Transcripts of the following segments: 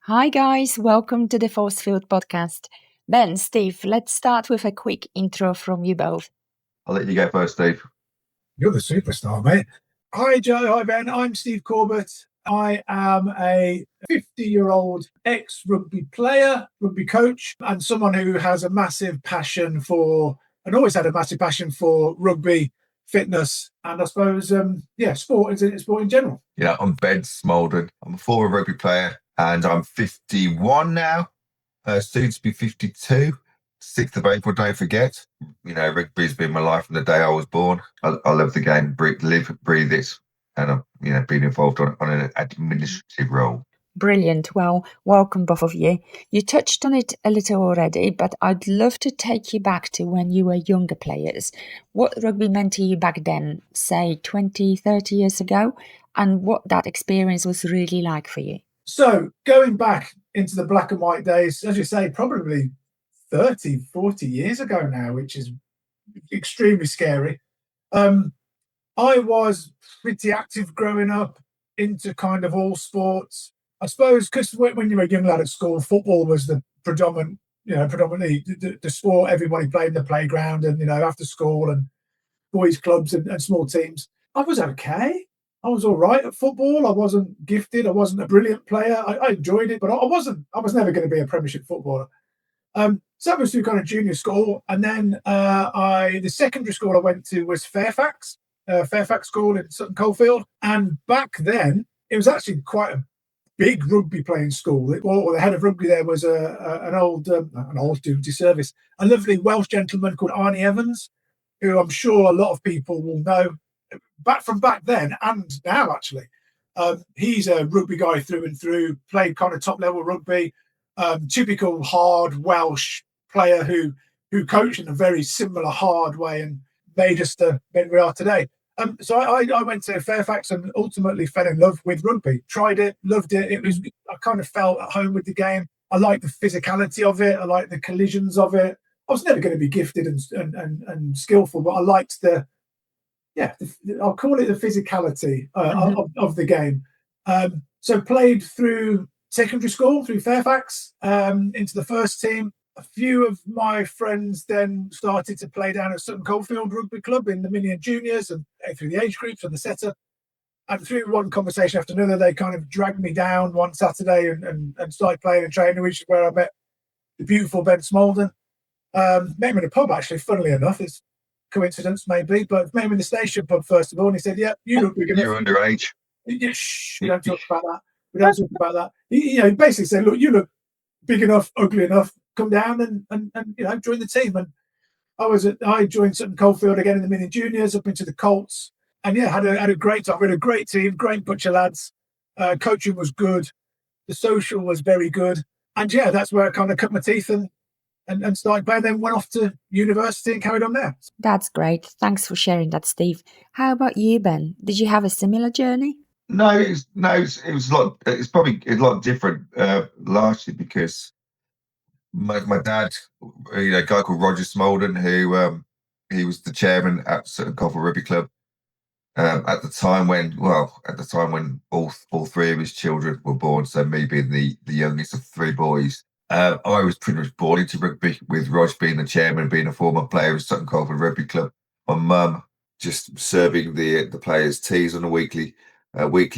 Hi guys, welcome to the ForceField Podcast. Ben, Steve, let's start with a quick intro from you both. I'll let you go first, Steve. You're the superstar, mate. Hi, Joe. Hi, Ben. I'm Steve Corbett. I am a 50-year-old ex-rugby player, rugby coach, and someone who has a massive passion for, and always had a massive passion for rugby, fitness, and I suppose, sport in general. Yeah, I'm Ben Smoldon. I'm a former rugby player and I'm 51 now, soon to be 52. 6th of April, don't forget. Rugby's been my life from the day I was born. I love the game, live, breathe it, and I've been involved on an administrative role. Brilliant. Well, welcome both of you. You touched on it a little already, but I'd love to take you back to when you were younger players. What rugby meant to you back then, say 20, 30 years ago, and what that experience was really like for you? So going back into the black and white days, as you say, probably 30, 40 years ago now, which is extremely scary. I was pretty active growing up, into kind of all sports. I suppose because when you were a young lad at school, football was the predominantly the sport everybody played in the playground and, after school and boys' clubs and small teams. I was okay. I was all right at football. I wasn't gifted. I wasn't a brilliant player. I enjoyed it, but I was never going to be a Premiership footballer. So that was through kind of junior school. And then the secondary school I went to was Fairfax School in Sutton Coldfield. And back then, it was actually quite a big rugby playing school. The head of rugby there was an old duty service, a lovely Welsh gentleman called Arnie Evans, who I'm sure a lot of people will know back then and now, actually. He's a rugby guy through and through, played kind of top-level rugby, typical hard Welsh player who coached in a very similar hard way and made us the men we are today. So I went to Fairfax and ultimately fell in love with rugby. Tried it, loved it. I kind of felt at home with the game. I liked the physicality of it. I liked the collisions of it. I was never going to be gifted and skillful, but I liked I'll call it the physicality of the game. So played through secondary school, through Fairfax, into the first team. A few of my friends then started to play down at Sutton Coldfield Rugby Club in the mini and juniors and through the age groups and the setup. And through one conversation after another, they kind of dragged me down one Saturday and started playing and training, which is where I met the beautiful Ben Smoldon. Met him in a pub, actually, funnily enough. It's coincidence, maybe, but met him in the station pub first of all. And he said, "Yeah, you look big enough." You're underage. Yeah, shh, we don't talk about that. He basically said, "Look, you look big enough, ugly enough. Come down and join the team." And I joined Sutton Coldfield again in the mini juniors up into the Colts, and had a great time. We had a great team, great bunch of lads. Coaching was good, the social was very good, and that's where I kind of cut my teeth and started playing. Then went off to university and carried on there. That's great. Thanks for sharing that, Steve. How about you, Ben? Did you have a similar journey? No, it was a lot. It's probably a lot different, largely because my dad, a guy called Roger Smoldon, who he was the chairman at Sutton Coldfield Rugby Club at the time when all three of his children were born. So me being the youngest of three boys, I was pretty much born into rugby, with Rog being the chairman, being a former player of Sutton Coldfield Rugby Club. My mum just serving the players' teas on a weekly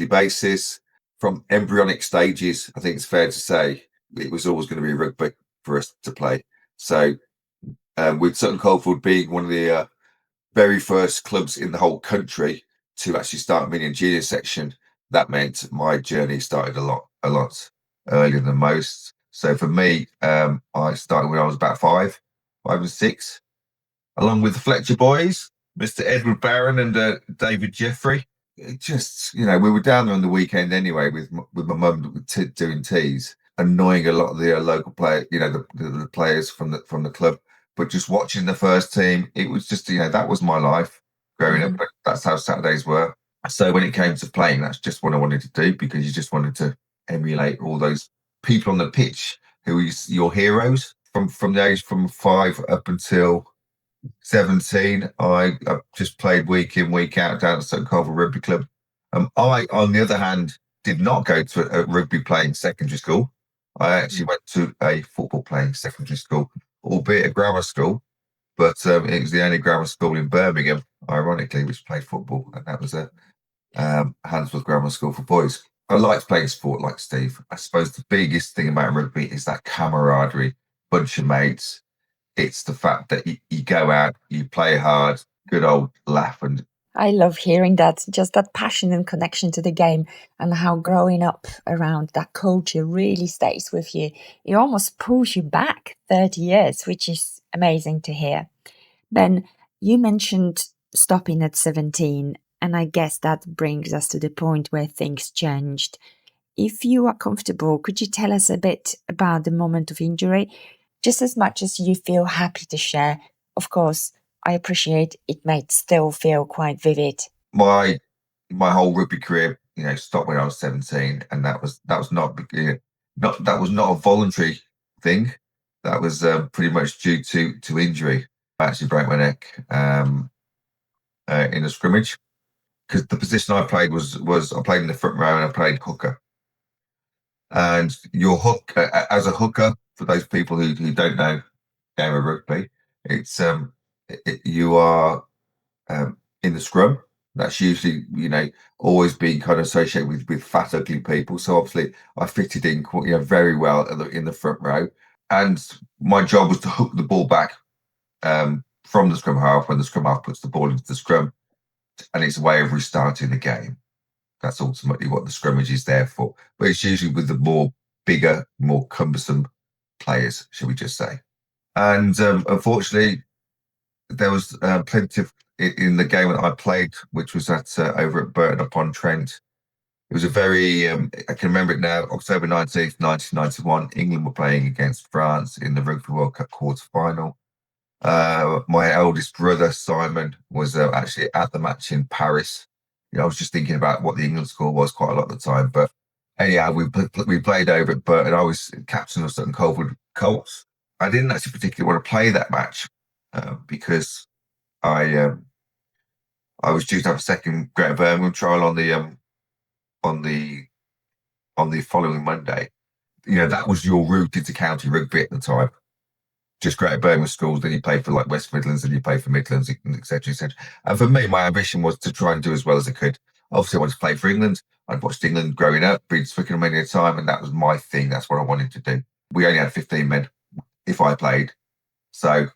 basis. From embryonic stages, I think it's fair to say it was always going to be rugby for us to play. So with Sutton Coldfield being one of the very first clubs in the whole country to actually start a mini and junior section, that meant my journey started a lot earlier than most. So for me, I started when I was about five and six, along with the Fletcher boys, Mr. Edward Barron and David Jeffrey. It just, we were down there on the weekend anyway with my mum doing teas, annoying a lot of the local players, the players from the club. But just watching the first team, it was just, that was my life growing up. That's how Saturdays were. So when it came to playing, that's just what I wanted to do, because you just wanted to emulate all those people on the pitch who were your heroes from the age from 5 up until 17. I just played week in, week out down at Sutton Coldfield Rugby Club. I, on the other hand, did not go to a rugby playing secondary school. I actually went to a football playing secondary school, albeit a grammar school, but it was the only grammar school in Birmingham, ironically, which played football, and that was a Handsworth Grammar School for boys. I liked playing sport like Steve. I suppose the biggest thing about rugby is that camaraderie, bunch of mates. It's the fact that you go out, you play hard, good old laugh, and I love hearing that, just that passion and connection to the game, and how growing up around that culture really stays with you. It almost pulls you back 30 years, which is amazing to hear. Ben, you mentioned stopping at 17, and I guess that brings us to the point where things changed. If you are comfortable, could you tell us a bit about the moment of injury, just as much as you feel happy to share? Of course, I appreciate it might still feel quite vivid. my whole rugby career, stopped when I was 17, and that was not a voluntary thing. That was pretty much due to injury. I actually broke my neck in a scrimmage, because the position I played was I played in the front row and I played hooker. And your hook as a hooker, for those people who don't know game of rugby, it's you are in the scrum. That's usually always been kind of associated with fat ugly people. So obviously I fitted in very well in the front row, and my job was to hook the ball back from the scrum half when the scrum half puts the ball into the scrum, and it's a way of restarting the game. That's ultimately what the scrummage is there for. But it's usually with the bigger, more cumbersome players, shall we just say. And unfortunately, there was plenty of in the game that I played, which was over at Burton upon Trent. It was a very, I can remember it now, October 19th, 1991. England were playing against France in the Rugby World Cup quarter-final. My eldest brother, Simon, was actually at the match in Paris. I was just thinking about what the England score was quite a lot of the time. But anyhow, we played over at Burton. I was captain of Sutton Coldwood Colts. I didn't actually particularly want to play that match because I was due to have a second Greater Birmingham trial on the following Monday. That was your route into county rugby at the time. Just Greater Birmingham schools, then you play for like West Midlands, and you play for Midlands, etc., etc. And for me, my ambition was to try and do as well as I could. Obviously, I wanted to play for England. I'd watched England growing up, been to Twickenham many a time, and that was my thing. That's what I wanted to do. We only had 15 men if I played. So,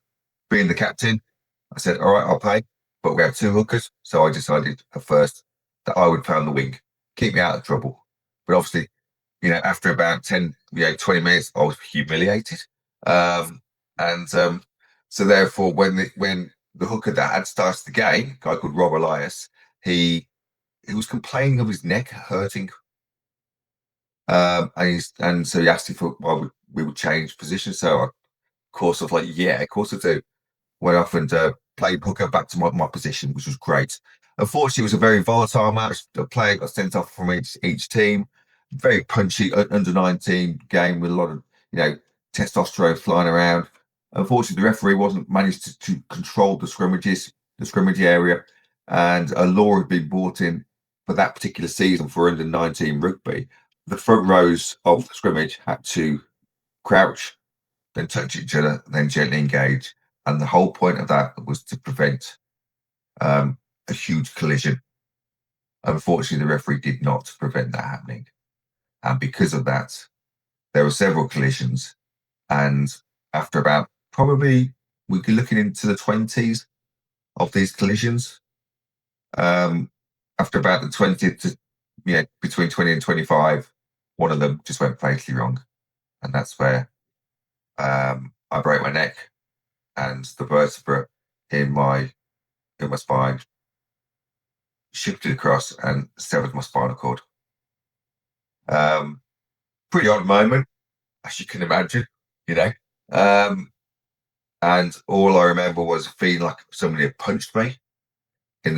being the captain, I said, all right, I'll play. But we have two hookers. So I decided at first that I would play on the wing, keep me out of trouble. But obviously, after about 10, 20 minutes, I was humiliated. So therefore, when the hooker that had started the game, a guy called Rob Elias, he was complaining of his neck hurting. And so he asked if we would change positions. So I, of course, I was like, yeah, of course I do. Went off and played hooker back to my position, which was great. Unfortunately, it was a very volatile match. The player got sent off from each team. Very punchy under-19 game with a lot of testosterone flying around. Unfortunately, the referee wasn't managed to control the scrimmage area, and a law had been brought in for that particular season for under-19 rugby. The front rows of the scrimmage had to crouch, then touch each other, then gently engage. And the whole point of that was to prevent a huge collision. Unfortunately, the referee did not prevent that happening. And because of that, there were several collisions. And after about probably, we could looking into the 20s of these collisions. After about the 20th to, between 20 and 25, one of them just went fatally wrong. And that's where I broke my neck, and the vertebra in my spine shifted across and severed my spinal cord. Pretty odd moment, as you can imagine, and all I remember was feeling like somebody had punched me in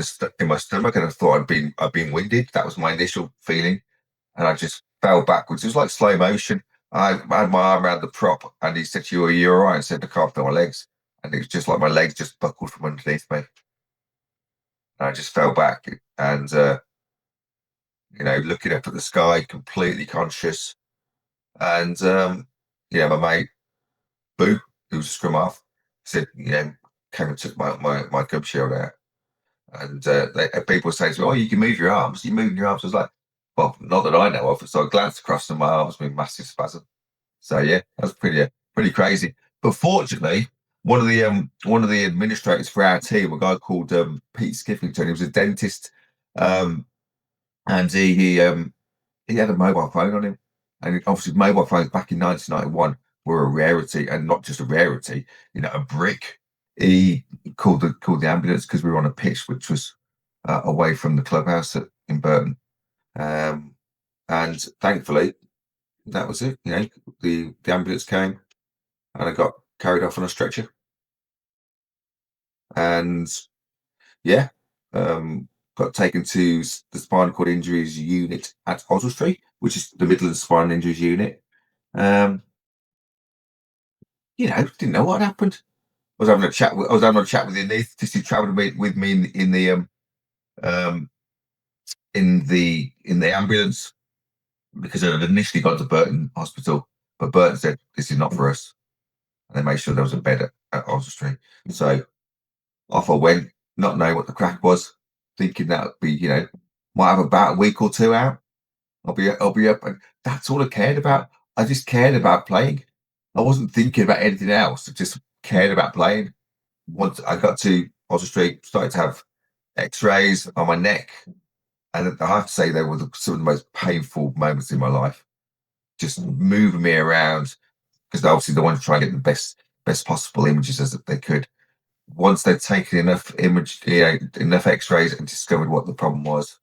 my stomach, and I thought I'd been winded. That was my initial feeling, and I just fell backwards. It was like slow motion. I had my arm around the prop, and he said, "You're all right." I said, "I can't feel my legs," and it was just like my legs just buckled from underneath me. And I just fell back, and looking up at the sky, completely conscious. And my mate Boo, who was a scrum half, said, came and took my gum shield out. And people were saying to me, "Oh, you can move your arms. You moving your arms?" I was like, "Well, not that I know of." So I glanced across and my arms with massive spasm. So yeah, that was pretty crazy. But fortunately, one of the administrators for our team, a guy called Pete Skiffington, he was a dentist, and he had a mobile phone on him, and obviously mobile phones back in 1991 were a rarity, and not just a rarity, a brick. He called the ambulance because we were on a pitch which was away from the clubhouse in Burton, and thankfully that was it. The ambulance came, and I got carried off on a stretcher, and got taken to the spinal cord injuries unit at Oswestry, which is the Midlands Spinal Injuries Unit. Didn't know what happened. I was having a chat with the anaesthetist who travelled with me in the ambulance, because I had initially got to Burton Hospital, but Burton said this is not for us, and they made sure there was a bed at Oswestry. So off I went, not knowing what the crack was, thinking that would be, might have about a week or two out. I'll be up, and that's all I cared about. I just cared about playing. I wasn't thinking about anything else. I just cared about playing. Once I got to Oswestry, started to have X-rays on my neck, and I have to say they were some of the most painful moments in my life. Just moving me around, because obviously they wanted to try and get the best possible images as they could. Once they'd taken enough X-rays and discovered what the problem was,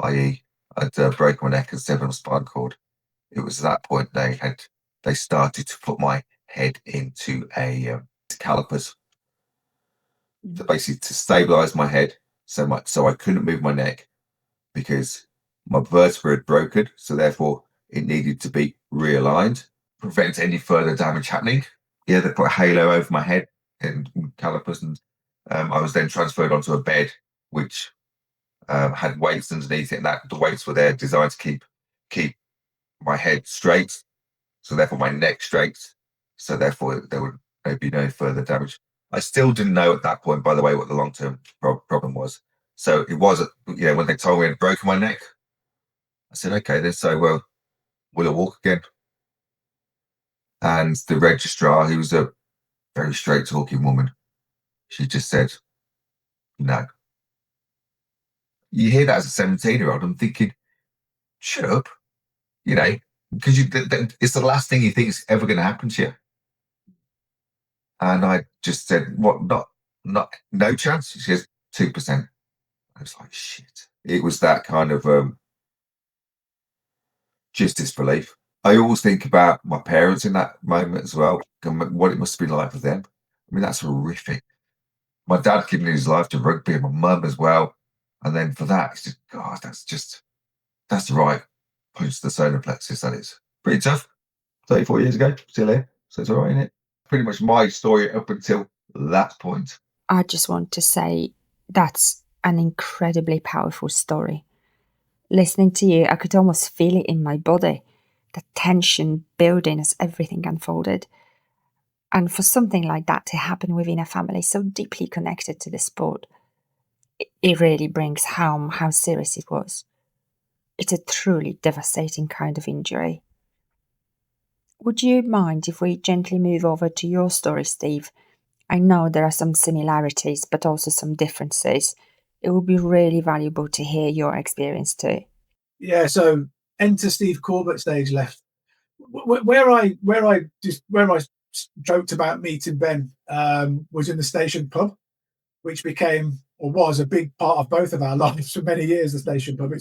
i.e., I'd broke my neck and severed my spinal cord, it was at that point they started to put my head into a calipers, to basically to stabilize my head, so I couldn't move my neck because my vertebra had broken, so therefore it needed to be realigned, prevent any further damage happening. They put a halo over my head and calipers, and I was then transferred onto a bed which had weights underneath it, and that the weights were there designed to keep my head straight, so therefore my neck straight, so therefore there would be no further damage. I still didn't know at that point, by the way, what the long-term problem was. So it was, when they told me I'd broken my neck, I said, okay, then, so will I walk again? And the registrar, who was a very straight-talking woman, she just said, no. You hear that as a 17-year-old, I'm thinking, shut up, because it's the last thing you think is ever going to happen to you. And I just said, what, not no chance? She says, 2%. I was like, shit. It was that kind of just disbelief. I always think about my parents in that moment as well, and what it must have been like for them. I mean, that's horrific. My dad giving his life to rugby, and my mum as well. And then for that, it's just, God, that's the right punch to the solar plexus. That is pretty tough. 34 years ago, still here. So it's all right, isn't it? Pretty much my story up until that point. I just want to say that's an incredibly powerful story. Listening to you, I could almost feel it in my body, the tension building as everything unfolded. And for something like that to happen within a family so deeply connected to the sport, it really brings home how serious it was. It's a truly devastating kind of injury. Would you mind if we gently move over to your story, Steve? I know there are some similarities, but also some differences. It would be really valuable to hear your experience too. Yeah, so enter Steve Corbett stage left. Where I joked about meeting Ben was in the station pub, which became or was a big part of both of our lives for many years. The station pub.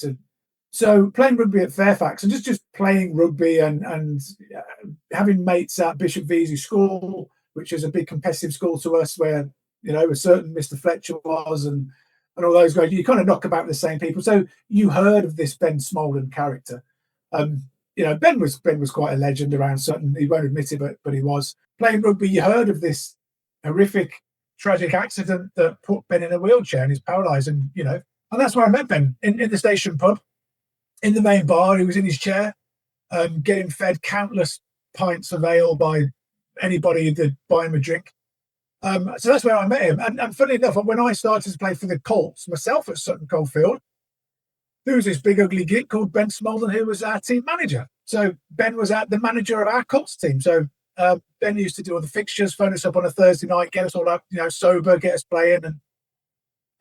So playing rugby at Fairfax and just playing rugby and having mates at Bishop Vesey School, which is a big competitive school to us, where a certain Mr. Fletcher was and all those guys. You kind of knock about the same people. So you heard of this Ben Smoldon character. Ben was quite a legend around certain. He won't admit it, but he was playing rugby. You heard of this horrific, tragic accident that put Ben in a wheelchair and he's paralysed, and that's where I met Ben in the station pub, in the main bar. He was in his chair, getting fed countless pints of ale by anybody that buy him a drink. So that's where I met him. And funny enough, when I started to play for the Colts myself at Sutton Coldfield, there was this big ugly git called Ben Smoldon, who was our team manager. So Ben was the manager of our Colts team. So Ben used to do all the fixtures, phone us up on a Thursday night, get us all up, sober, get us playing,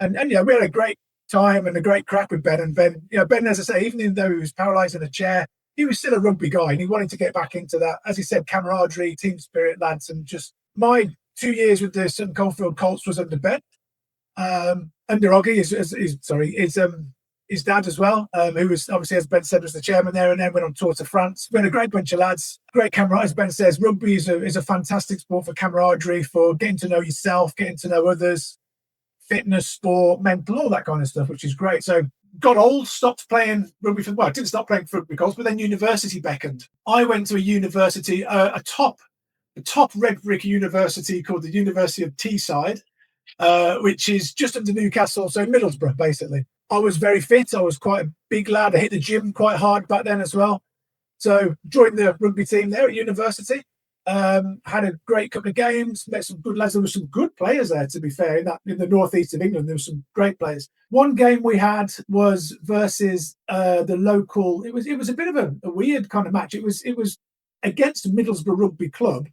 and we had a great time and a great crack with Ben. And Ben, Ben, as I say, even though he was paralysed in a chair, he was still a rugby guy, and he wanted to get back into that, as he said, camaraderie, team spirit, lads. And just my 2 years with the Sutton Coldfield Colts was under Ben, under Oggy, his dad as well, who was obviously, as Ben said, was the chairman there, and then went on tour to France. We had a great bunch of lads, great camaraderie. As Ben says, rugby is a fantastic sport for camaraderie, for getting to know yourself, getting to know others, fitness, sport, mental, all that kind of stuff, which is great. So got old, stopped playing rugby. I didn't stop playing for rugby, but then university beckoned. I went to a university, a top red brick university called the University of Teesside, which is just under Newcastle, so Middlesbrough, basically. I was very fit. I was quite a big lad. I hit the gym quite hard back then as well. So joined the rugby team there at university. Had a great couple of games, met some good lads. There were some good players there, to be fair, in the northeast of England. There were some great players. One game we had was versus the local. It was a bit of a weird kind of match. It was against Middlesbrough Rugby Club,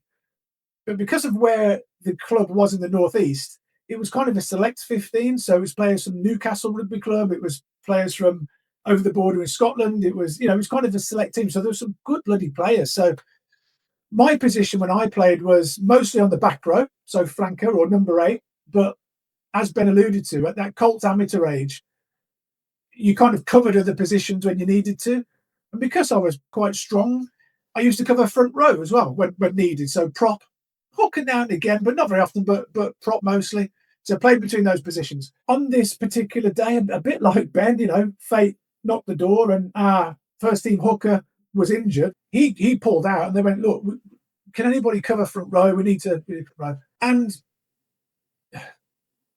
but because of where the club was in the northeast, it was kind of a select 15. So it was players from Newcastle Rugby Club. It was players from over the border in Scotland. It was it was kind of a select team. So there were some good bloody players. So my position when I played was mostly on the back row, so flanker or number 8. But as Ben alluded to, at that Colts amateur age, you kind of covered other positions when you needed to. And because I was quite strong, I used to cover front row as well when needed. So prop, hooking now and again, but not very often, but prop mostly. So I played between those positions. On this particular day, a bit like Ben, fate knocked the door and our first team hooker was injured. He pulled out and they went, look, can anybody cover front row? We need to front row. And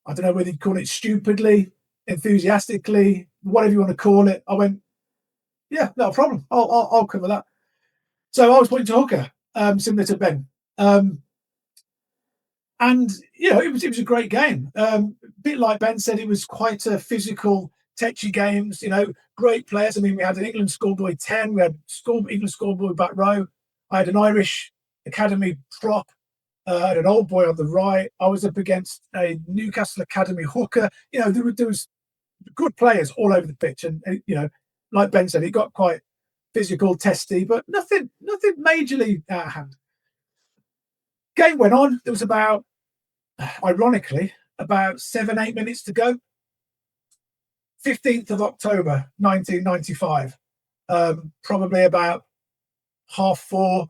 I don't know whether you'd call it stupidly, enthusiastically, whatever you want to call it. I went, yeah, no problem. I'll cover that. So I was pointing to hooker, similar to Ben. And it was a great game. A bit like Ben said, it was quite a physical, tetchy games. Great players. I mean, we had an England schoolboy 10. We had England schoolboy back row. I had an Irish academy prop. I had an old boy on the right. I was up against a Newcastle academy hooker. There was good players all over the pitch, and like Ben said, it got quite physical, testy, but nothing majorly out of hand. Game went on. There was ironically, about 7-8 minutes to go. 15th of October, 1995. Probably about 4:30.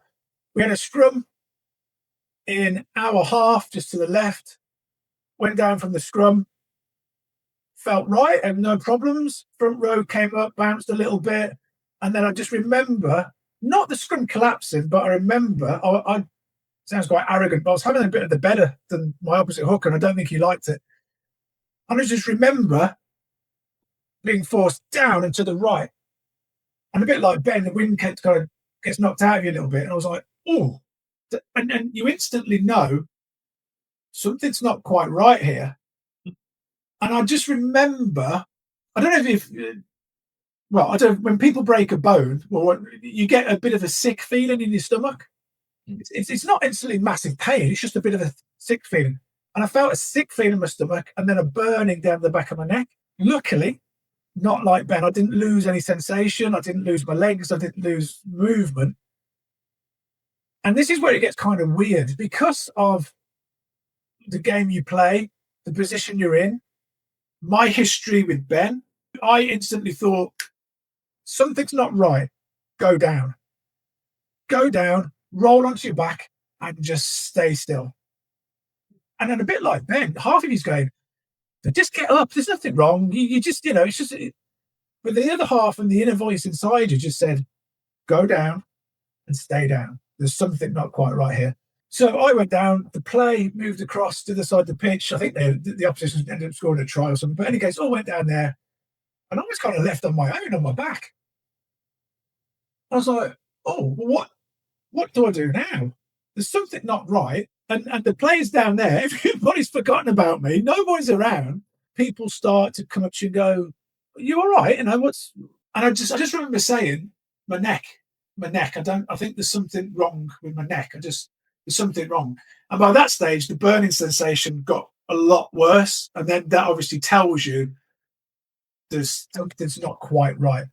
We had a scrum in our half, just to the left. Went down from the scrum. Felt right, and no problems. Front row came up, bounced a little bit. And then I just remember, not the scrum collapsing, but I remember, I sounds quite arrogant, but I was having a bit of the better than my opposite hooker, and I don't think he liked it. And I just remember being forced down and to the right. And a bit like Ben, the wind kind of gets knocked out of you a little bit. And I was like, oh. And you instantly know something's not quite right here. And I just remember, I don't know when people break a bone, you get a bit of a sick feeling in your stomach. It's not instantly massive pain. It's just a bit of a sick feeling. And I felt a sick feeling in my stomach and then a burning down the back of my neck. Luckily, not like Ben, I didn't lose any sensation. I didn't lose my legs. I didn't lose movement. And this is where it gets kind of weird because of the game you play, the position you're in, my history with Ben. I instantly thought, something's not right. Go down. Go down. Roll onto your back and just stay still. And then a bit like Ben, half of he's going, just get up. There's nothing wrong. You just, it's just. But the other half and the inner voice inside you just said, go down and stay down. There's something not quite right here. So I went down. The play moved across to the side of the pitch. I think the opposition ended up scoring a try or something. But in any case, I went down there and I was kind of left on my own on my back. I was like, oh, well, what do I do now? There's something not right. And the players down there, everybody's forgotten about me. Nobody's around. People start to come up to you and go, "Are you all right?" And I just remember saying, my neck. I think there's something wrong with my neck. There's something wrong. And by that stage, the burning sensation got a lot worse. And then that obviously tells you there's something's not quite right.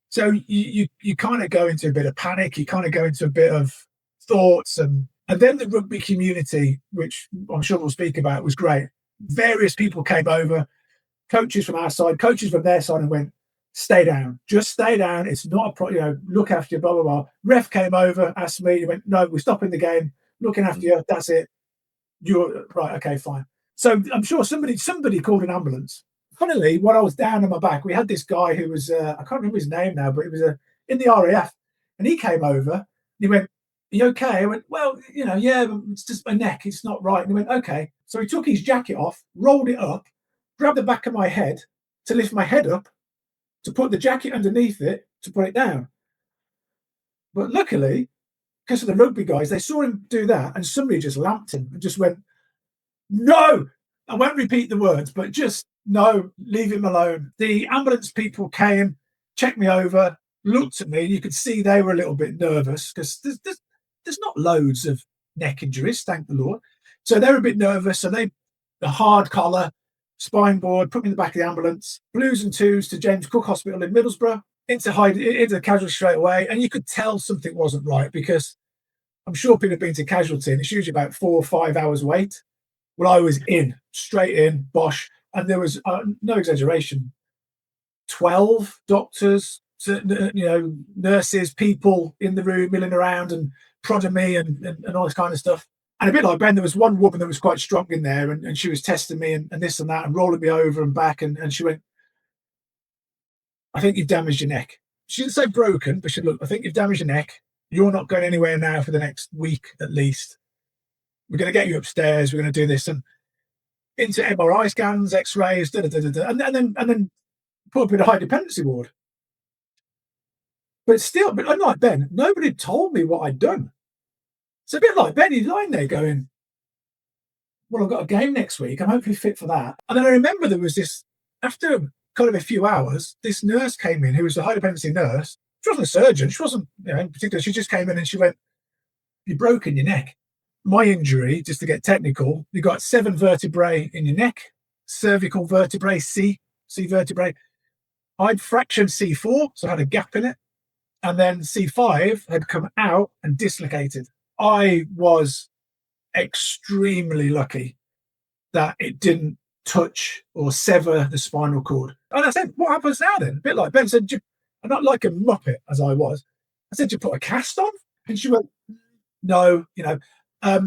So you kind of go into a bit of panic. You kind of go into a bit of thoughts, and then the rugby community, which I'm sure we'll speak about, was great. Various people came over, coaches from our side, coaches from their side, and went, "Stay down, just stay down. It's not a problem. Look after you." Blah blah blah. Ref came over, asked me. He went, "No, we're stopping the game. Looking after you. That's it. You're right. Okay, fine." So I'm sure somebody called an ambulance. Funnily, when I was down on my back, we had this guy who was, I can't remember his name now, but he was in the RAF. And he came over and he went, "Are you okay?" I went, "Well, yeah, but it's just my neck. It's not right." And he went, "Okay." So he took his jacket off, rolled it up, grabbed the back of my head to lift my head up, to put the jacket underneath it, to put it down. But luckily, because of the rugby guys, they saw him do that and somebody just lamped him and just went, "No." I won't repeat the words, but just no, leave him alone. The ambulance people came, checked me over, looked at me, and you could see they were a little bit nervous because there's not loads of neck injuries, thank the Lord. So they were a bit nervous. So the hard collar, spine board, put me in the back of the ambulance, blues and twos to James Cook Hospital in Middlesbrough, into the casualty straight away. And you could tell something wasn't right because I'm sure people have been to casualty and it's usually about 4 or 5 hours wait. Well, I was straight in, bosh. And there was, no exaggeration, 12 doctors, nurses, people in the room milling around and prodding me and all this kind of stuff. And a bit like Ben, there was one woman that was quite strong in there and she was testing me and this and that and rolling me over and back. And she went, "I think you've damaged your neck." She didn't say broken, but she said, "Look, I think you've damaged your neck. You're not going anywhere now for the next week at least. We're going to get you upstairs. We're going to do this." And into MRI scans, X-rays, and then put up in a high dependency ward. But unlike Ben, nobody told me what I'd done. It's a bit like Ben, he's lying there going, "Well, I've got a game next week. I'm hopefully fit for that." And then I remember there was this, after kind of a few hours, this nurse came in who was a high dependency nurse. She wasn't a surgeon. She wasn't, in particular. She just came in and she went, "You've broken your neck." My injury, just to get technical, you got 7 vertebrae in your neck, cervical vertebrae, C vertebrae. I'd fractured C4, so I had a gap in it. And then C5 had come out and dislocated. I was extremely lucky that it didn't touch or sever the spinal cord. And I said, "What happens now then?" A bit like Ben said, I'm not like a muppet as I was. I said, "You put a cast on?" And she went, "No,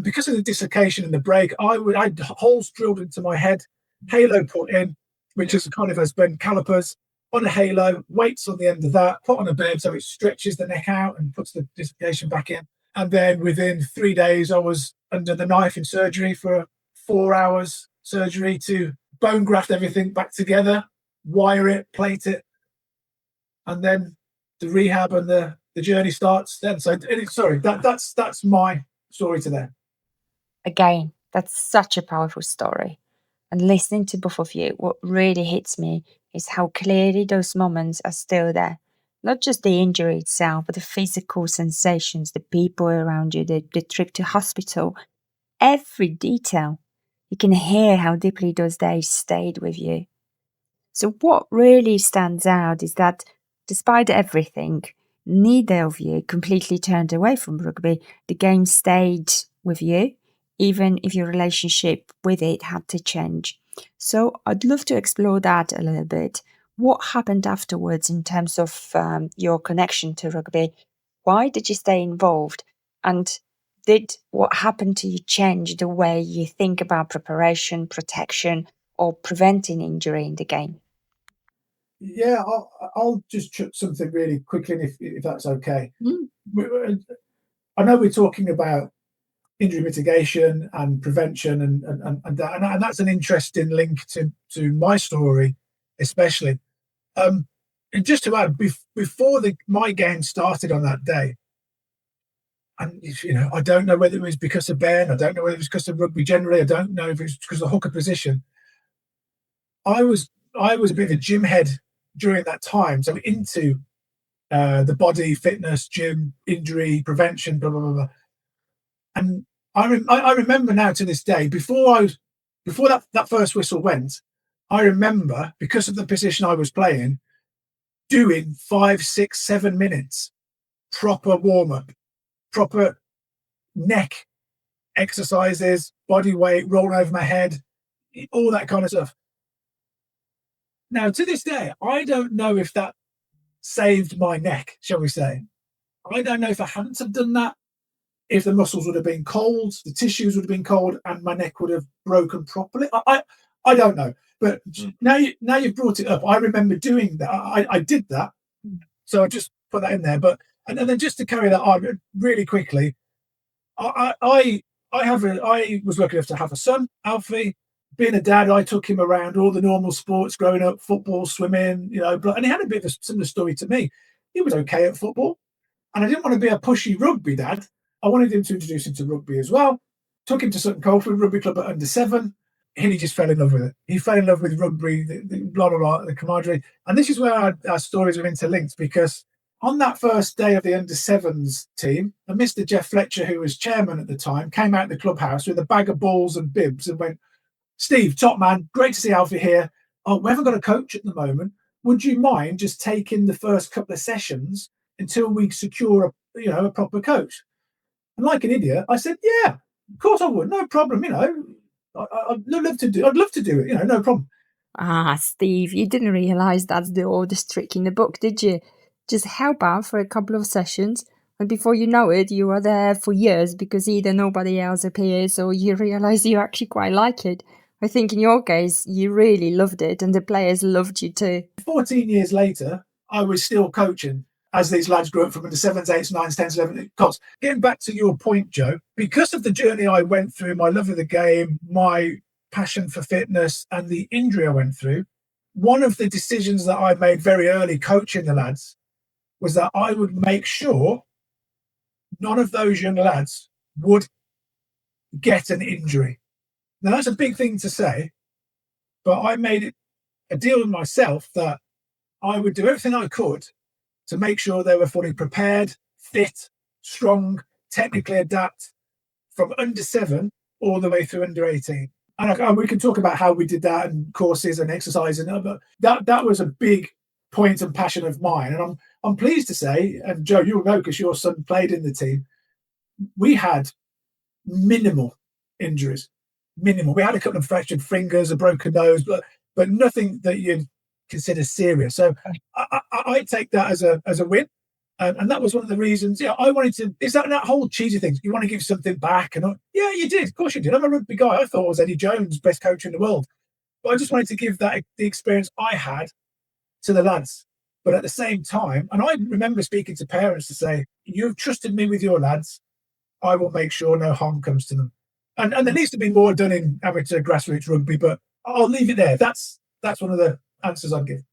because of the dislocation and the break, I had holes drilled into my head, halo put in, which is kind of has been calipers on a halo, weights on the end of that, put on a bib so it stretches the neck out and puts the dislocation back in. And then within 3 days, I was under the knife in surgery for 4 hours surgery to bone graft everything back together, wire it, plate it, and then the rehab and the journey starts then. So, sorry, that's my story to them. Again, that's such a powerful story. And listening to both of you, what really hits me is how clearly those moments are still there. Not just the injury itself, but the physical sensations, the people around you, the trip to hospital, every detail. You can hear how deeply those days stayed with you. So what really stands out is that despite everything, neither of you completely turned away from rugby. The game stayed with you, even if your relationship with it had to change. So I'd love to explore that a little bit. What happened afterwards in terms of your connection to rugby? Why did you stay involved? And did what happened to you change the way you think about preparation, protection, or preventing injury in the game? Yeah, I'll just chuck something really quickly, if that's okay. I know we're talking about injury mitigation and prevention, and that's an interesting link to my story, especially. And just to add, before my game started on that day, And I don't know whether it was because of Ben. I don't know whether it was because of rugby generally. I don't know if it was because of the hooker position. I was a bit of a gym head during that time, so into the body, fitness, gym, injury prevention, blah blah blah. And I remember now to this day, before that first whistle went, I remember, because of the position I was playing, doing 5, 6, 7 minutes proper warm up, proper neck exercises, body weight, rolling over my head, all that kind of stuff. Now, to this day, I don't know if that saved my neck, shall we say. I don't know if I hadn't have done that, if the muscles would have been cold, the tissues would have been cold, and my neck would have broken properly. I don't know. But now you've brought it up, I remember doing that. I did that. So I just put that in there. But and then just to carry that on really quickly, I was lucky enough to have a son, Alfie. Being a dad, I took him around all the normal sports growing up, football, swimming, and he had a bit of a similar story to me. He was okay at football, and I didn't want to be a pushy rugby dad. I wanted him to introduce him to rugby as well. Took him to Sutton Coldfield Rugby Club at under 7, and he just fell in love with it. He fell in love with rugby, the blah, blah, blah, the camaraderie. And this is where our stories are interlinked, because on that first day of the under 7s team, and Mr. Jeff Fletcher, who was chairman at the time, came out of the clubhouse with a bag of balls and bibs and went, "Steve, top man, great to see Alfie here. Oh, we haven't got a coach at the moment. Would you mind just taking the first couple of sessions until we secure a proper coach?" And like an idiot, I said, "Yeah, of course I would. No problem. I'd love to do it. No problem." Ah, Steve, you didn't realise that's the oldest trick in the book, did you? Just help out for a couple of sessions, and before you know it, you are there for years because either nobody else appears or you realise you actually quite like it. I think in your case, you really loved it and the players loved you too. 14 years later, I was still coaching as these lads grew up from under 7s, 8s, 9s, 10s, 11s. Getting back to your point, Joe, because of the journey I went through, my love of the game, my passion for fitness, and the injury I went through, one of the decisions that I made very early coaching the lads was that I would make sure none of those young lads would get an injury. Now, that's a big thing to say, but I made it a deal with myself that I would do everything I could to make sure they were fully prepared, fit, strong, technically adapt from under 7 all the way through under 18. And we can talk about how we did that and courses and exercise, but that was a big point and passion of mine. And I'm pleased to say, and Joe, you'll know because your son played in the team, we had minimal injuries. Minimal. We had a couple of fractured fingers, a broken nose, but nothing that you'd consider serious. So I take that as a win. And that was one of the reasons, I wanted to, is that whole cheesy thing. You want to give something back. And yeah, you did. Of course you did. I'm a rugby guy. I thought I was Eddie Jones, best coach in the world. But I just wanted to give the experience I had to the lads. But at the same time, and I remember speaking to parents to say, "You've trusted me with your lads. I will make sure no harm comes to them." And there needs to be more done in amateur grassroots rugby, but I'll leave it there. That's one of the answers I'd give.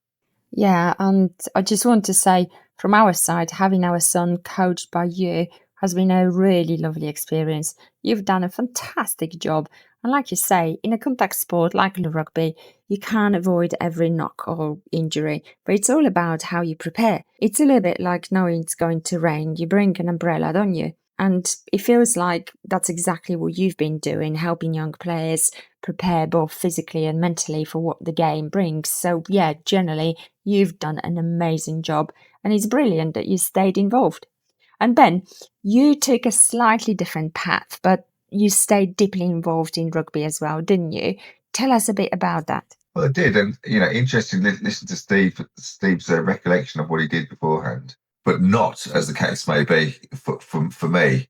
Yeah, and I just want to say, from our side, having our son coached by you has been a really lovely experience. You've done a fantastic job. And like you say, in a contact sport like rugby, you can't avoid every knock or injury, but it's all about how you prepare. It's a little bit like knowing it's going to rain. You bring an umbrella, don't you? And it feels like that's exactly what you've been doing, helping young players prepare both physically and mentally for what the game brings. So yeah, generally, you've done an amazing job, and it's brilliant that you stayed involved. And Ben, you took a slightly different path, but you stayed deeply involved in rugby as well, didn't you? Tell us a bit about that. Well, I did, and interesting. Listen to Steve's recollection of what he did beforehand, but not, as the case may be, for me,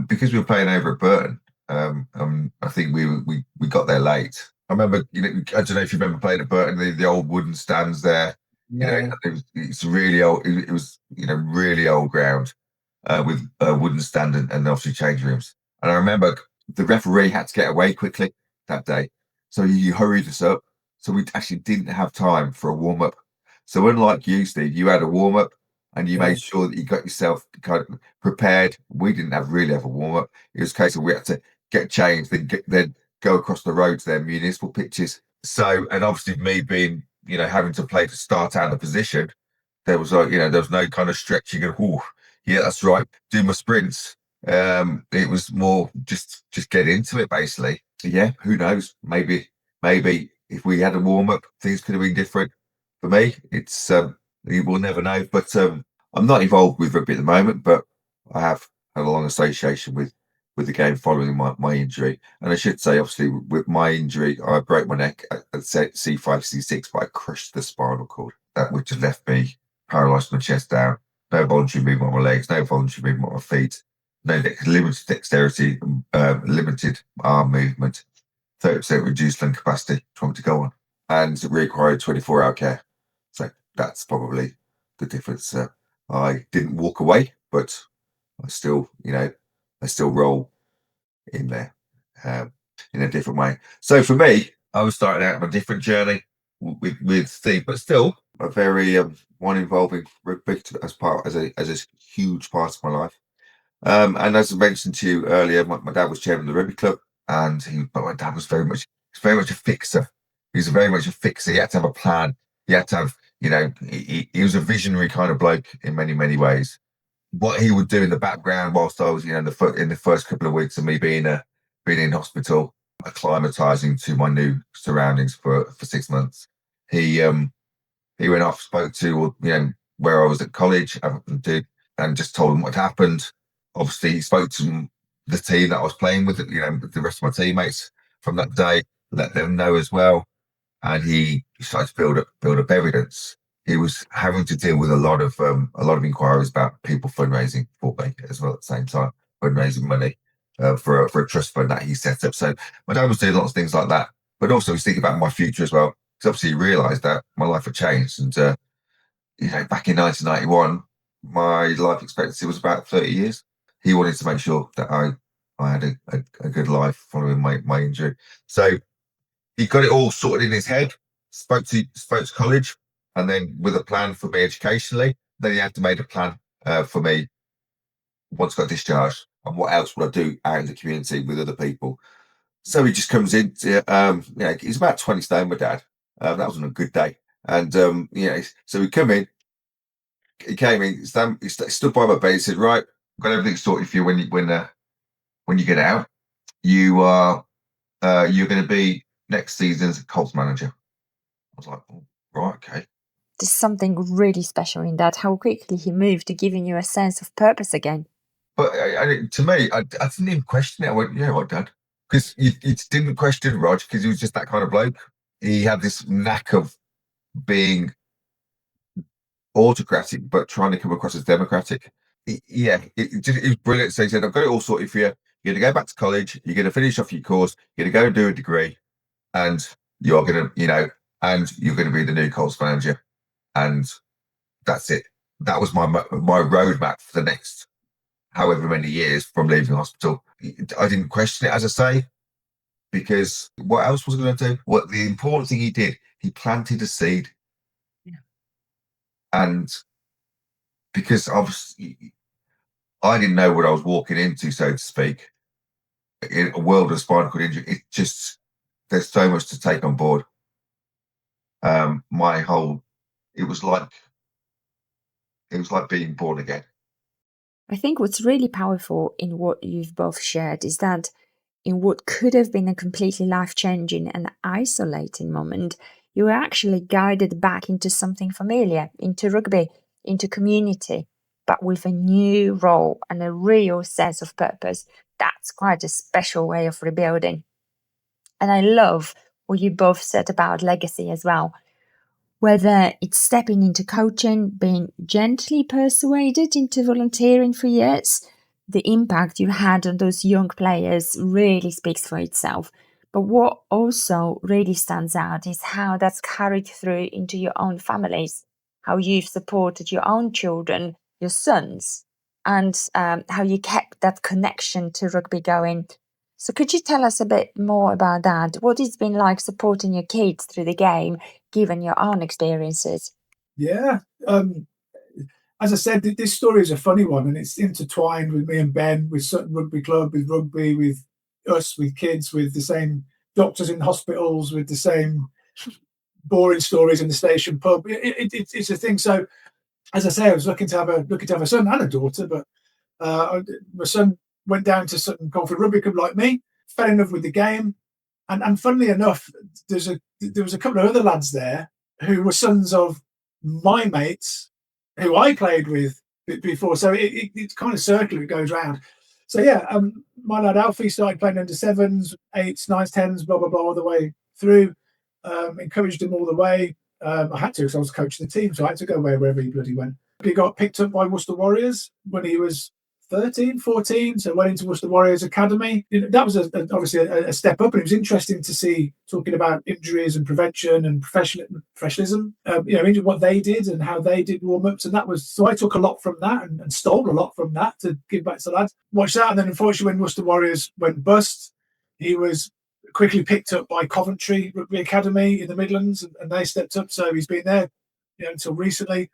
because we were playing over at Burton. I think we got there late. I remember, I don't know if you remember playing at Burton, the old wooden stands there. Yeah. It's really old. It was really old ground with a wooden stand and obviously change rooms. And I remember the referee had to get away quickly that day, so he hurried us up. So we actually didn't have time for a warm up. So unlike you, Steve, you had a warm up, and you made sure that you got yourself kind of prepared. We didn't really have a warm up. It was a case of we had to get changed, then go across the road to their municipal pitches. So, and obviously me being, having to play to start out of the position, there was there was no kind of stretching and, oh, yeah, that's right, do my sprints. It was more just get into it, basically. Yeah, who knows? Maybe if we had a warm up, things could have been different. For me, it's you will never know. But I'm not involved with rugby at the moment, but I have had a long association with the game following my injury. And I should say, obviously, with my injury, I broke my neck at C5, C6, but I crushed the spinal cord, which has left me paralysed from the chest down. No voluntary movement on my legs, no voluntary movement on my feet, no limited dexterity, limited arm movement, 30% reduced lung capacity, trying to go on, and required 24-hour care. So that's probably the difference. I didn't walk away, but I still, I still roll in there in a different way. So for me, I was starting out on a different journey with Steve, but still a very one involving rugby as a huge part of my life. And as I mentioned to you earlier, my dad was chairman of the rugby club, and my dad was very much a fixer. He was very much a fixer. He had to have a plan. He had to have, he was a visionary kind of bloke in many, many ways. What he would do in the background whilst I was, in the first couple of weeks of me being in hospital, acclimatizing to my new surroundings for 6 months, he went off, spoke to where I was at college, and just told them what had happened. Obviously, he spoke to the team that I was playing with, the rest of my teammates from that day, let them know as well. And he started to build up evidence. He was having to deal with a lot of inquiries about people fundraising for me as well at the same time, fundraising money for a trust fund that he set up. So my dad was doing lots of things like that, but also he's thinking about my future as well. Because obviously he realised that my life had changed, and back in 1991, my life expectancy was about 30 years. He wanted to make sure that I had a good life following my injury. So he got it all sorted in his head, spoke to college, and then with a plan for me educationally. Then he had to make a plan for me once I got discharged, and what else would I do out in the community with other people. So he just comes in. He's about 20 stone, my dad. That was on a good day. And, so he came in, he stood by my bed, he said, right, I've got everything sorted for you when you get out. You're going to be next season's Colts manager. I was like, oh, right, okay. There's something really special in that, how quickly he moved to giving you a sense of purpose again. But to me, I didn't even question it. I went, yeah, right, Dad. Because you didn't question Rog, because he was just that kind of bloke. He had this knack of being autocratic, but trying to come across as democratic. It was brilliant. So he said, I've got it all sorted for you. You're going to go back to college. You're going to finish off your course. You're going to go and do a degree. And you're going to, and you're going to be the new Colts manager. And that's it. That was my roadmap for the next however many years from leaving hospital. I didn't question it, as I say, because what else was I going to do? What the important thing he did, he planted a seed. Yeah. And because obviously I didn't know what I was walking into, so to speak, in a world of spinal cord injury, there's so much to take on board. It was like being born again. I think what's really powerful in what you've both shared is that in what could have been a completely life-changing and isolating moment, you were actually guided back into something familiar, into rugby, into community, but with a new role and a real sense of purpose. That's quite a special way of rebuilding. And I love what you both said about legacy as well. Whether it's stepping into coaching, being gently persuaded into volunteering for years, the impact you had on those young players really speaks for itself. But what also really stands out is how that's carried through into your own families, how you've supported your own children, your sons, and how you kept that connection to rugby going. So could you tell us a bit more about that? What it's been like supporting your kids through the game, given your own experiences? Yeah. as I said, this story is a funny one, and it's intertwined with me and Ben, with Sutton Rugby Club, with rugby, with us, with kids, with the same doctors in hospitals, with the same boring stories in the station pub. It's a thing. So, as I say, I was looking to have a son and a daughter, but my son went down to Sutton Coldfield Rugby Club like me, fell in love with the game, and funnily enough, there was a couple of other lads there who were sons of my mates who I played with before. So it's kind of circular, it goes round. So yeah, my lad Alfie started playing under 7s, 8s, 9s, 10s, blah blah blah, all the way through. Encouraged him all the way. I had to, because I was coaching the team, so I had to go wherever he bloody went. He got picked up by Worcester Warriors when he was 13, 14, so went into Worcester Warriors Academy. That was obviously a step up, and it was interesting to see, talking about injuries and prevention and professionalism, what they did and how they did warm-ups, and that was, so I took a lot from that and stole a lot from that to give back to the lads. Watch that, and then unfortunately when Worcester Warriors went bust, he was quickly picked up by Coventry Rugby Academy in the Midlands, and they stepped up, so he's been there until recently.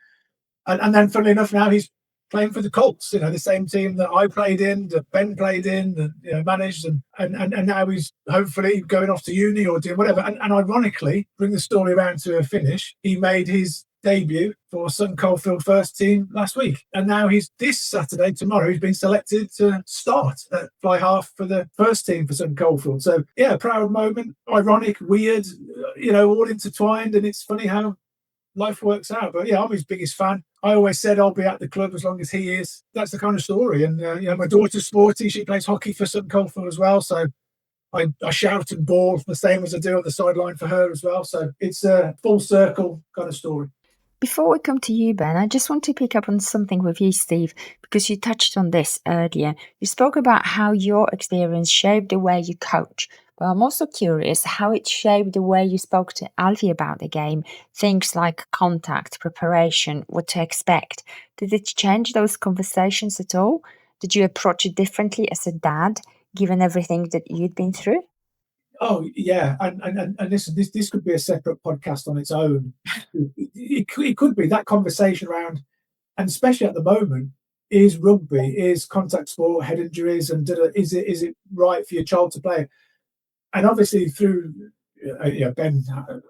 And then, funnily enough, now he's playing for the Colts, the same team that I played in, that Ben played in, and managed, and now he's hopefully going off to uni or doing whatever. And ironically, bring the story around to a finish, he made his debut for Sutton Coldfield first team last week, and now this Saturday, tomorrow, he's been selected to start at fly half for the first team for Sutton Coldfield. So yeah, proud moment, ironic, weird, all intertwined, and it's funny how life works out. But yeah, I'm his biggest fan. I always said I'll be at the club as long as he is. That's the kind of story. And my daughter's sporty. She plays hockey for Sutton Coldfield as well. So I shout and ball the same as I do on the sideline for her as well. So it's a full circle kind of story. Before we come to you, Ben, I just want to pick up on something with you, Steve, because you touched on this earlier. You spoke about how your experience shaped the way you coach. But I'm also curious how it shaped the way you spoke to Alfie about the game, things like contact, preparation, what to expect. Did it change those conversations at all? Did you approach it differently as a dad, given everything that you'd been through? Oh yeah, and listen, this could be a separate podcast on its own. It could be that conversation around, and especially at the moment, is rugby, is contact sport, head injuries, and is it right for your child to play? And obviously through, Ben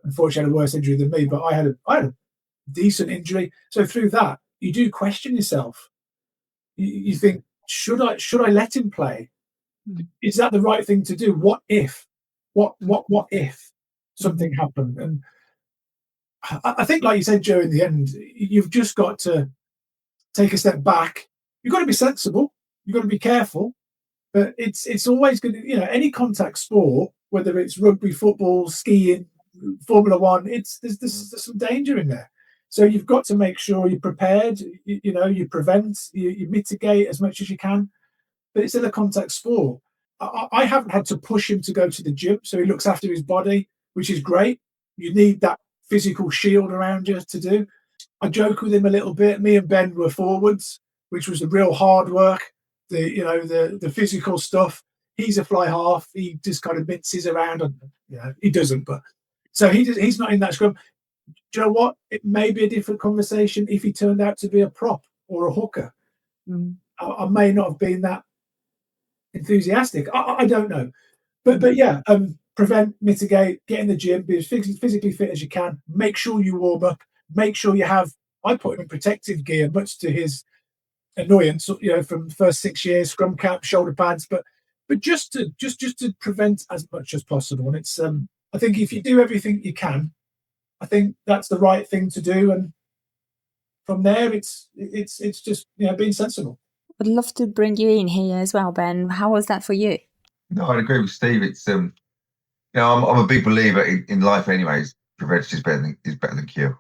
unfortunately had a worse injury than me, but I had a decent injury. So through that, you do question yourself. You think, should I let him play? Is that the right thing to do? What if? What if something happened? And I think, like you said, Joe, in the end, you've just got to take a step back. You've got to be sensible. You've got to be careful. But it's always going to, any contact sport, whether it's rugby, football, skiing, Formula One, there's some danger in there. So you've got to make sure you're prepared. You prevent, you mitigate as much as you can. But it's still a contact sport. I haven't had to push him to go to the gym, so he looks after his body, which is great. You need that physical shield around you to do. I joke with him a little bit. Me and Ben were forwards, which was the real hard work, the physical stuff. He's a fly half. He just kind of minces around, and he doesn't. But so he's not in that scrum. Do you know what? It may be a different conversation if he turned out to be a prop or a hooker. I may not have been that enthusiastic. I don't know, but yeah, prevent, mitigate, get in the gym, be as physically fit as you can. Make sure you warm up. Make sure you have. I put him in protective gear, much to his annoyance. From the first 6 years, scrum cap, shoulder pads, but just to prevent as much as possible. And it's I think if you do everything you can, I think that's the right thing to do. And from there, it's just being sensible. I'd love to bring you in here as well, Ben. How was that for you? No, I'd agree with Steve. It's I'm a big believer in life. Anyways, prevention is better than cure.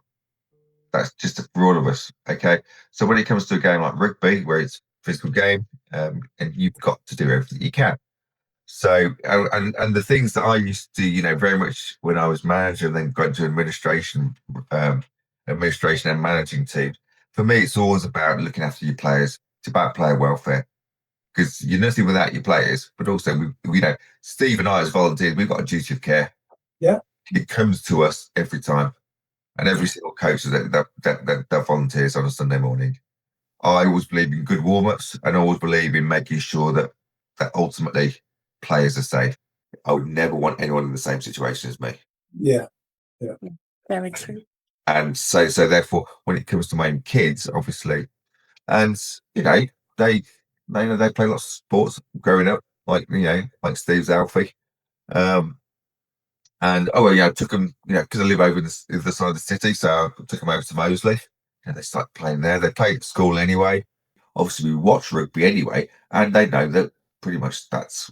That's just for all of us. Okay, so when it comes to a game like rugby, where it's a physical game, and you've got to do everything you can. So and the things that I used to do, very much when I was manager, and then got into administration and managing teams. For me, it's always about looking after your players. It's about player welfare, because you're nothing without your players. But also, Steve and I as volunteers, we've got a duty of care. Yeah, it comes to us every time, and every single coach that volunteers on a Sunday morning. I always believe in good warm-ups, and I always believe in making sure that ultimately players are safe. I would never want anyone in the same situation as me. Yeah. Very true. And so therefore, when it comes to my own kids, obviously, and they play lots of sports growing up, like Steve's Alfie. And I took them, because I live over the other side of the city, so I took them over to Moseley, and they started playing there. They played at school anyway. Obviously, we watch rugby anyway, and they know that pretty much that's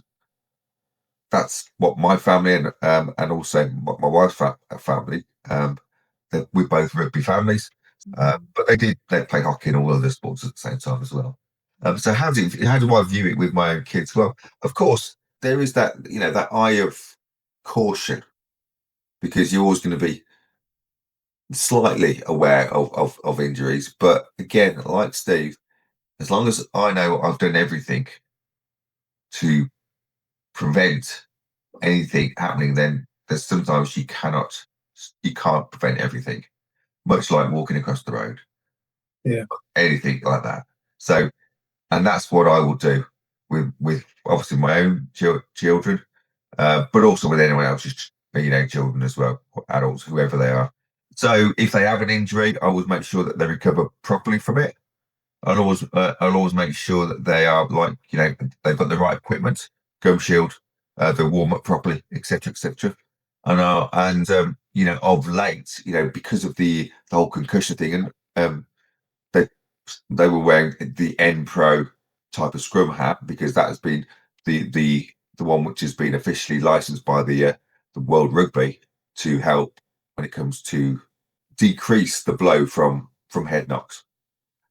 what my family and also my wife's family. That we're both rugby families, but they play hockey and all other sports at the same time as well. So how do I view it with my own kids? Well, of course, there is that that eye of caution, because you're always going to be slightly aware of injuries. But again, like Steve, as long as I know I've done everything to prevent anything happening, then there's sometimes you can't prevent everything, much like walking across the road. Yeah. Anything like that. So, and that's what I will do with obviously my own children, but also with anyone else's children as well, or adults, whoever they are. So if they have an injury, I always make sure that they recover properly from it. I'll always make sure that they are they've got the right equipment, gum shield, they warm up properly, etc., etc. And of late, because of the whole concussion thing, and they were wearing the N Pro type of scrum hat, because that has been the one which has been officially licensed by the World Rugby to help when it comes to decrease the blow from head knocks.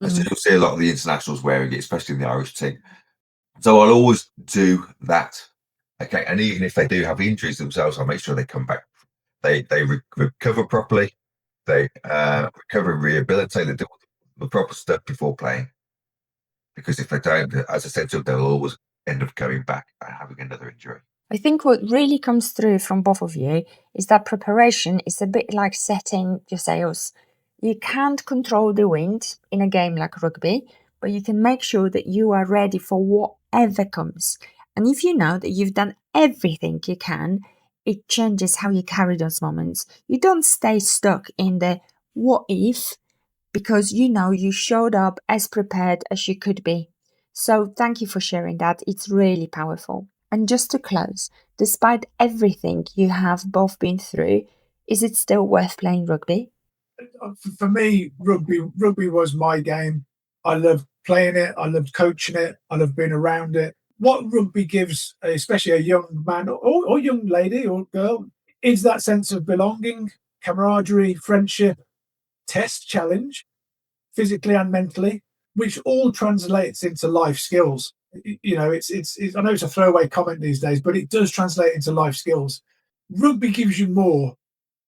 And so you'll see a lot of the internationals wearing it, especially in the Irish team. So I'll always do that. Okay, and even if they do have injuries themselves, I'll make sure they come back. They recover properly. They recover and rehabilitate. They do the proper stuff before playing. Because if they don't, as I said to them, they'll always end up going back and having another injury. I think what really comes through from both of you is that preparation is a bit like setting your sails. You can't control the wind in a game like rugby, but you can make sure that you are ready for whatever comes. And if you know that you've done everything you can, it changes how you carry those moments. You don't stay stuck in the what if, because you know you showed up as prepared as you could be. So thank you for sharing that. It's really powerful. And just to close, despite everything you have both been through, is it still worth playing rugby? For me, rugby was my game. I loved playing it. I loved coaching it. I loved being around it. What rugby gives, especially a young man or young lady or girl, is that sense of belonging, camaraderie, friendship, test, challenge, physically and mentally, which all translates into life skills. It's I know it's a throwaway comment these days, but it does translate into life skills. Rugby gives you more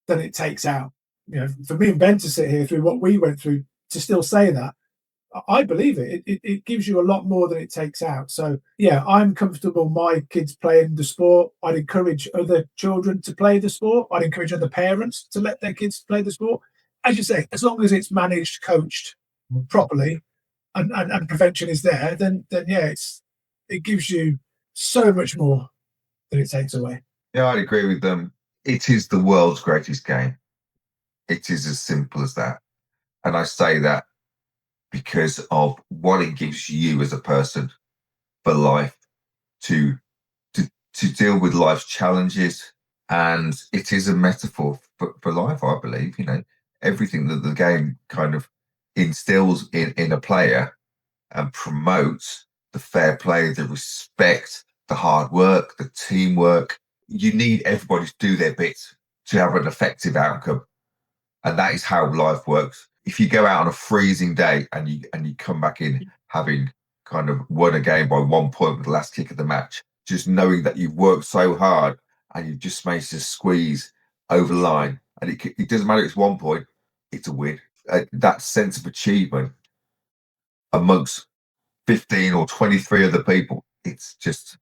than it takes out. For me and Ben to sit here through what we went through to still say that, I believe it. It gives you a lot more than it takes out. So yeah, I'm comfortable my kids playing the sport. I'd encourage other children to play the sport. I'd encourage other parents to let their kids play the sport. As you say, as long as it's managed, coached properly, and prevention is there, then yeah, it gives you so much more than it takes away. Yeah, I'd agree with them. It is the world's greatest game. It is as simple as that. And I say that because of what it gives you as a person for life, to deal with life's challenges. And it is a metaphor for life, I believe. Everything that the game kind of instills in a player and promotes: the fair play, the respect, the hard work, the teamwork. You need everybody to do their bit to have an effective outcome. And that is how life works. If you go out on a freezing day and you come back in having kind of won a game by 1 point with the last kick of the match, just knowing that you've worked so hard and you've just managed to squeeze over the line, and it doesn't matter if it's 1 point, it's a win. That sense of achievement amongst 15 or 23 other people, it's just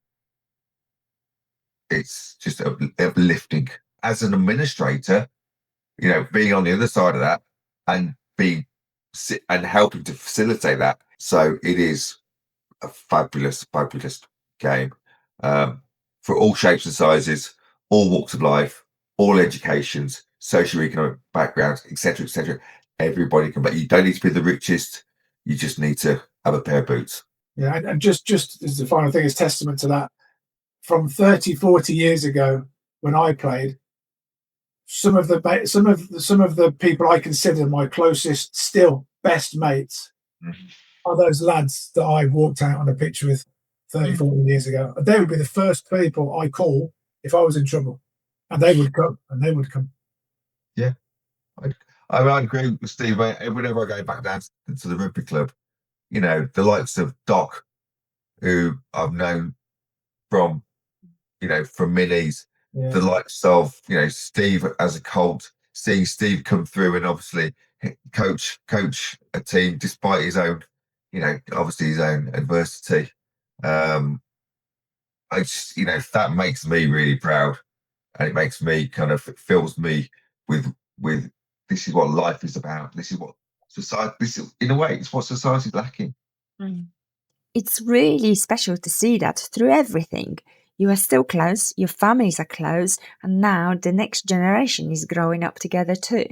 uplifting. As an administrator, being on the other side of that and helping to facilitate that, So it is a fabulous, fabulous game for all shapes and sizes, all walks of life, all educations, socioeconomic backgrounds, etc., etc. Everybody can play. You don't need to be the richest. You just need to have a pair of boots. Yeah, and just as the final thing is testament to that. From 30, 40 years ago, when I played, some of the people I consider my closest, still best mates, are those lads that I walked out on a pitch with 30, 40 years ago. They would be the first people I call if I was in trouble, and they would come. Yeah, I'd agree with Steve. Whenever I go back down to the rugby club, you know, the likes of Doc, who I've known from, you know, from minis, the likes of, you know, Steve as a Colt, seeing Steve come through and obviously coach a team despite his own, you know, obviously his own adversity. I just, you know, that makes me really proud, and it makes me kind of, it fills me with this is what life is about. This is what society. This is, in a way, it's what society's lacking. It's really special to see that through everything. You are still close, your families are close, and now the next generation is growing up together too.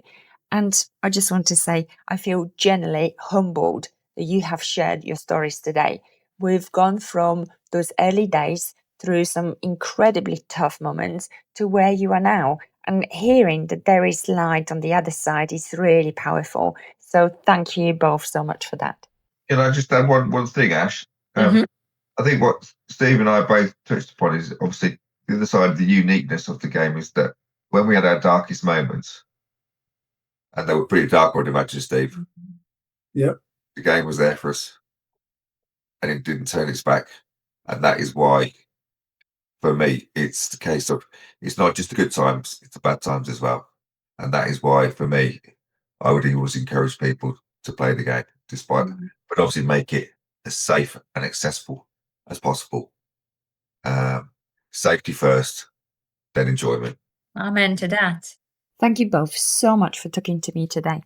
And I just want to say, I feel genuinely humbled that you have shared your stories today. We've gone from those early days through some incredibly tough moments to where you are now. And hearing that there is light on the other side is really powerful. So thank you both so much for that. Can I just add one thing, Ash? I think what Steve and I both touched upon is obviously the other side of the uniqueness of the game is that when we had our darkest moments, and they were pretty dark, I would imagine, Steve. Yeah. The game was there for us, and it didn't turn its back. And that is why, for me, it's the case of, it's not just the good times, it's the bad times as well. And that is why, for me, I would always encourage people to play the game, despite, but obviously make it as safe and accessible as possible. Safety first, then enjoyment. Amen to that. Thank you both so much for talking to me today.